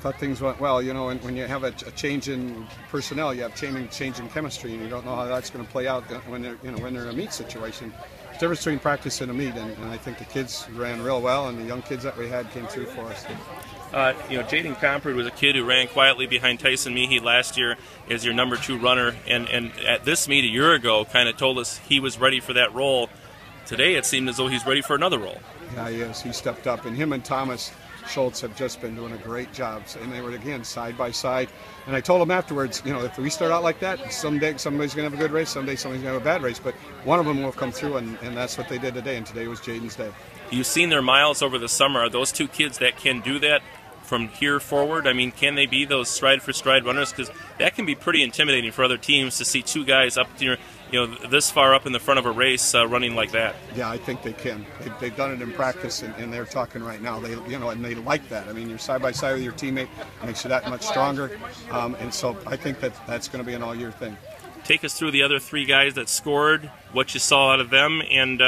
thought things went well. You know, and when you have a change in personnel, you have change in chemistry, and you don't know how that's going to play out when they're when they're in a meet situation. There's a difference between practice and a meet, and I think the kids ran real well, and the young kids that we had came through for us. Jaden Compard was a kid who ran quietly behind Tyson Miehe last year as your number 2 runner, and at this meet a year ago kind of told us he was ready for that role. Today it seemed as though he's ready for another role. Yeah, he is. He stepped up, and him and Thomas Schultz have just been doing a great job, and they were again side by side. And I told him afterwards, if we start out like that, someday somebody's going to have a good race, someday somebody's going to have a bad race, but one of them will come through, and that's what they did today, and today was Jaden's day. You've seen their miles over the summer. Are those 2 kids that can do that from here forward? I mean, can they be those stride-for-stride runners? Because that can be pretty intimidating for other teams to see 2 guys up near, this far up in the front of a race running like that. Yeah, I think they can. They've done it in practice, and they're talking right now. They, and they like that. I mean, you're side by side with your teammate, makes you that much stronger. And so I think that's going to be an all-year thing. Take us through the other 3 guys that scored, what you saw out of them, and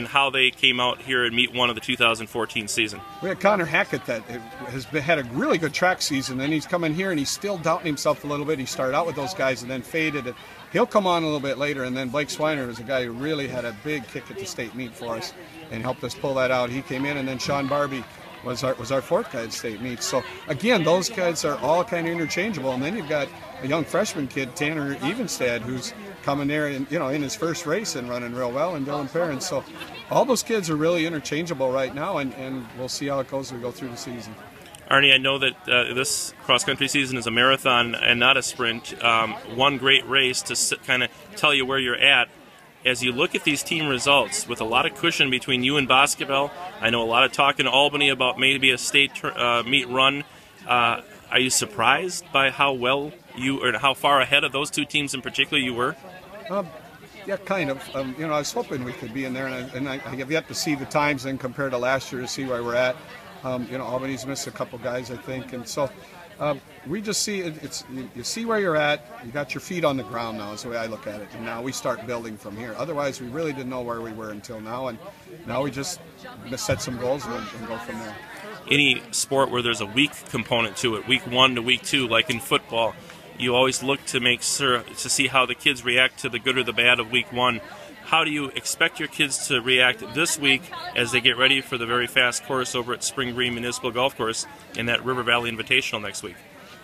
how they came out here in meet 1 of the 2014 season. We had Connor Hackett that has had a really good track season, and he's coming here and he's still doubting himself a little bit. He started out with those guys and then faded. He'll come on a little bit later, and then Blake Swiner was a guy who really had a big kick at the state meet for us and helped us pull that out. He came in, and then Sean Barbie was our 4th guy at state meet. So again, those guys are all kind of interchangeable, and then you've got a young freshman kid, Tanner Evenstad, who's coming there and in his first race and running real well, and Dylan Perrin. So all those kids are really interchangeable right now, and we'll see how it goes as we go through the season. Arnie, I know that this cross-country season is a marathon and not a sprint. One great race to kind of tell you where you're at. As you look at these team results, with a lot of cushion between you and Boscobel, I know a lot of talk in Albany about maybe a state meet run. Are you surprised by how well or how far ahead of those 2 teams in particular you were? Yeah, kind of. I was hoping we could be in there, and I have yet to see the times and compare to last year to see where we're at. Albany's missed a couple guys, I think, and so we just see you see where you're at. You got your feet on the ground now, is the way I look at it, and now we start building from here. Otherwise, we really didn't know where we were until now, and now we just set some goals and go from there. Any sport where there's a week component to it, week 1 to week 2, like in football, you always look to make sure to see how the kids react to the good or the bad of week 1. How do you expect your kids to react this week as they get ready for the very fast course over at Spring Green Municipal Golf Course in that River Valley Invitational next week?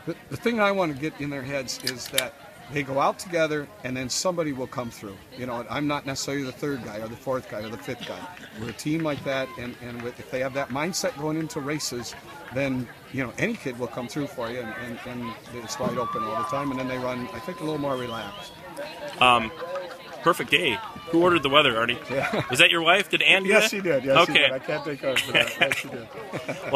The thing I want to get in their heads is that they go out together and then somebody will come through. I'm not necessarily the 3rd guy or the 4th guy or the 5th guy. We're a team like that, and if they have that mindset going into races, then any kid will come through for you, and it's wide open all the time, and then they run, I think, a little more relaxed. Perfect day. Who ordered the weather, Arnie? Yeah. Was that your wife? Did Ann do that? Yes, she did. Yes, okay. She did. I can't take credit for that. Yes, she did. Well,